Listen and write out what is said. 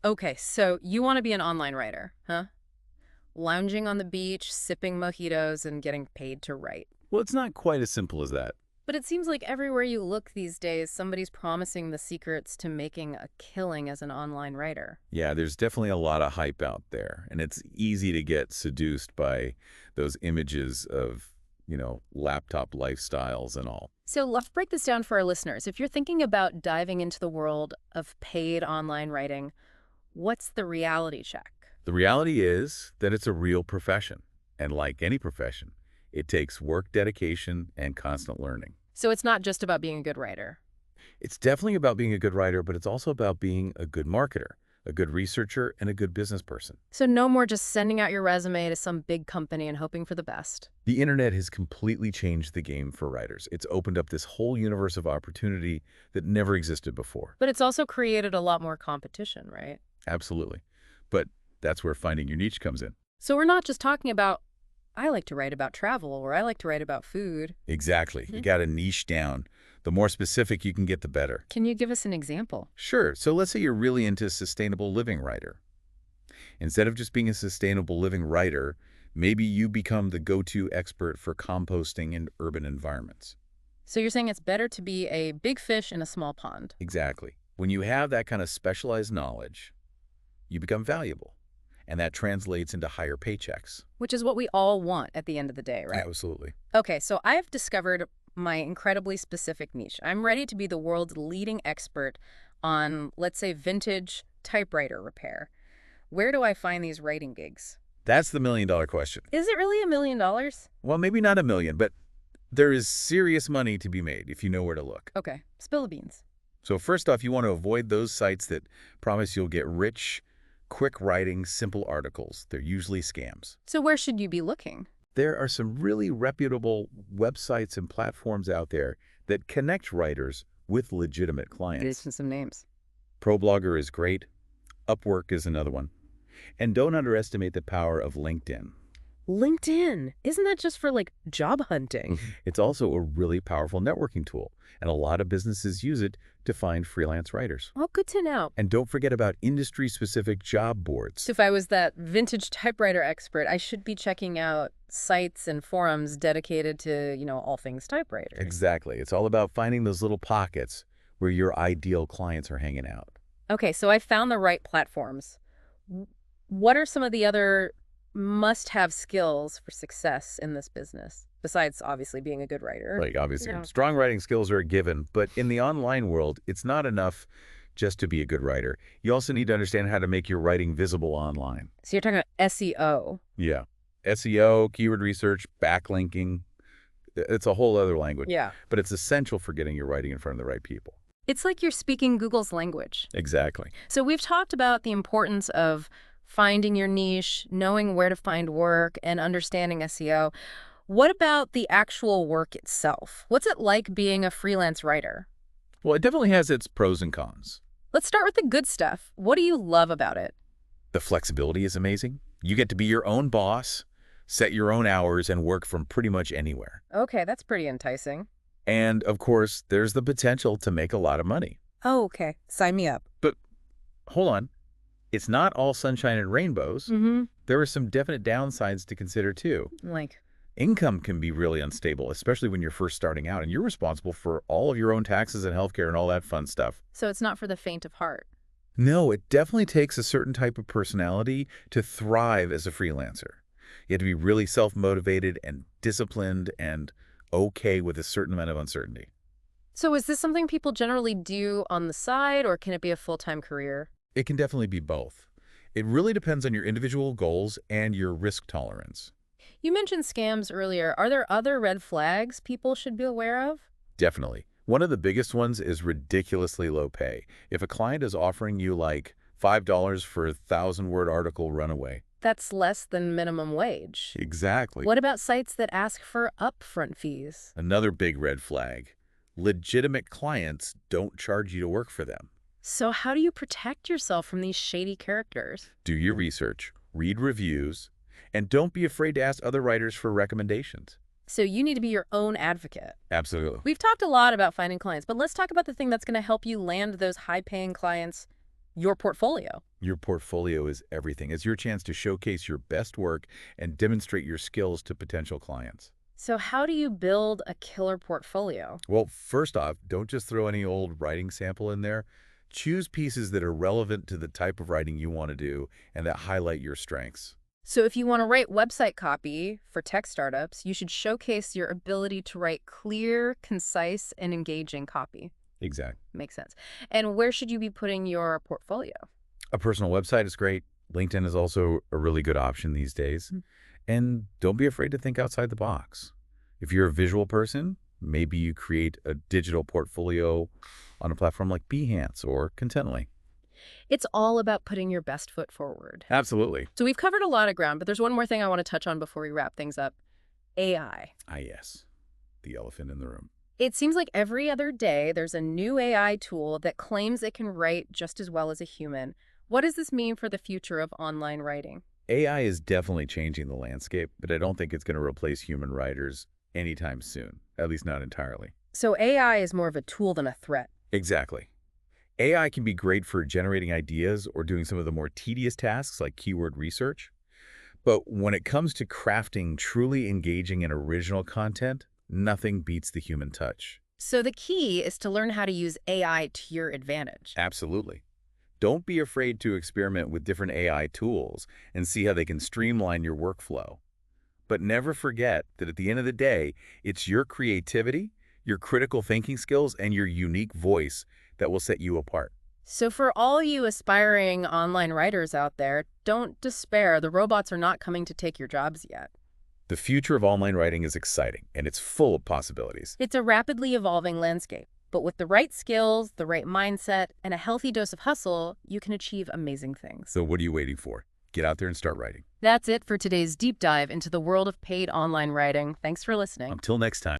Okay, so you want to be an online writer, huh? Lounging on the beach, sipping mojitos, and getting paid to write. Well, it's not quite as simple as that. But it seems like everywhere you look these days, somebody's promising the secrets to making a killing as an online writer. Yeah, there's definitely a lot of hype out there, and it's easy to get seduced by those images of, laptop lifestyles and all. So let's break this down for our listeners. If you're thinking about diving into the world of paid online writing, what's the reality check? The reality is that it's a real profession, and like any profession, it takes work, dedication, and constant learning. So it's not just about being a good writer. It's definitely about being a good writer, but it's also about being a good marketer, a good researcher, and a good business person. So no more just sending out your resume to some big company and hoping for the best. The internet has completely changed the game for writers. It's opened up this whole universe of opportunity that never existed before. But it's also created a lot more competition, right? Absolutely. But that's where finding your niche comes in. So we're not just talking about, I like to write about travel or I like to write about food. Exactly. You got to niche down. The more specific you can get, the better. Can you give us an example? Sure. So let's say you're really into sustainable living writer. Instead of just being a sustainable living writer, maybe you become the go-to expert for composting in urban environments. So you're saying it's better to be a big fish in a small pond. Exactly. When you have that kind of specialized knowledge, you become valuable. And that translates into higher paychecks. Which is what we all want at the end of the day, right? Absolutely. Okay, so I've discovered my incredibly specific niche. I'm ready to be the world's leading expert on, let's say, vintage typewriter repair. Where do I find these writing gigs? That's the million-dollar question. Is it really $1 million? Well, maybe not a million, but there is serious money to be made if you know where to look. Okay, spill the beans. So first off, you want to avoid those sites that promise you'll get rich, quick writing, simple articles. They're usually scams. So where should you be looking? There are some really reputable websites and platforms out there that connect writers with legitimate clients. Some names. ProBlogger is great. Upwork is another one. And don't underestimate the power of LinkedIn. LinkedIn. Isn't that just for like job hunting? It's also a really powerful networking tool, and a lot of businesses use it to find freelance writers. Oh, good to know. And don't forget about industry-specific job boards. So if I was that vintage typewriter expert, I should be checking out sites and forums dedicated to, all things typewriters. Exactly. It's all about finding those little pockets where your ideal clients are hanging out. Okay, so I found the right platforms. What are some of the other must-have skills for success in this business, besides obviously being a good writer? Like, obviously, Yeah. strong writing skills are a given, but in the online world, it's not enough just to be a good writer. You also need to understand how to make your writing visible online. So you're talking about SEO. Yeah. SEO, keyword research, backlinking. It's a whole other language. Yeah. But it's essential for getting your writing in front of the right people. It's like you're speaking Google's language. Exactly. So we've talked about the importance of finding your niche, knowing where to find work, and understanding SEO. What about the actual work itself? What's it like being a freelance writer? Well, it definitely has its pros and cons. Let's start with the good stuff. What do you love about it? The flexibility is amazing. You get to be your own boss, set your own hours, and work from pretty much anywhere. Okay, that's pretty enticing. And, of course, there's the potential to make a lot of money. Oh, okay. Sign me up. But hold on. It's not all sunshine and rainbows. Mm-hmm. There are some definite downsides to consider, too. Like, Income can be really unstable, especially when you're first starting out, and you're responsible for all of your own taxes and healthcare and all that fun stuff. so it's not for the faint of heart. No, it definitely takes a certain type of personality to thrive as a freelancer. You have to be really self-motivated and disciplined and okay with a certain amount of uncertainty. So is this something people generally do on the side, or can it be a full-time career? It can definitely be both. It really depends on your individual goals and your risk tolerance. You mentioned scams earlier. Are there other red flags people should be aware of? Definitely. One of the biggest ones is ridiculously low pay. If a client is offering you like $5 for a 1,000-word article, run away. That's less than minimum wage. Exactly. What about sites that ask for upfront fees? Another big red flag. Legitimate clients don't charge you to work for them. So how do you protect yourself from these shady characters? Do your research, read reviews, and don't be afraid to ask other writers for recommendations. So you need to be your own advocate. Absolutely. We've talked a lot about finding clients, but let's talk about the thing that's going to help you land those high-paying clients, your portfolio. Your portfolio is everything. It's your chance to showcase your best work and demonstrate your skills to potential clients. So how do you build a killer portfolio? Well, first off, don't just throw any old writing sample in there. Choose pieces that are relevant to the type of writing you want to do and that highlight your strengths. So if you want to write website copy for tech startups, you should showcase your ability to write clear, concise, and engaging copy. Exactly. Makes sense. And where should you be putting your portfolio? A personal website is great. LinkedIn is also a really good option these days. Mm. And don't be afraid to think outside the box. If you're a visual person, maybe you create a digital portfolio on a platform like Behance or Contently. It's all about putting your best foot forward. Absolutely. So we've covered a lot of ground, but there's one more thing I want to touch on before we wrap things up. AI. Ah, yes. The elephant in the room. It seems like every other day there's a new AI tool that claims it can write just as well as a human. What does this mean for the future of online writing? AI is definitely changing the landscape, but I don't think it's going to replace human writers anytime soon, at least not entirely. So AI is more of a tool than a threat. Exactly. AI can be great for generating ideas or doing some of the more tedious tasks like keyword research. But when it comes to crafting truly engaging and original content, nothing beats the human touch. So the key is to learn how to use AI to your advantage. Absolutely. Don't be afraid to experiment with different AI tools and see how they can streamline your workflow. But never forget that at the end of the day, it's your creativity, your critical thinking skills, and your unique voice that will set you apart. So for all you aspiring online writers out there, don't despair. The robots are not coming to take your jobs yet. The future of online writing is exciting, and it's full of possibilities. It's a rapidly evolving landscape, but with the right skills, the right mindset, and a healthy dose of hustle, you can achieve amazing things. So what are you waiting for? Get out there and start writing. That's it for today's deep dive into the world of paid online writing. Thanks for listening. Until next time.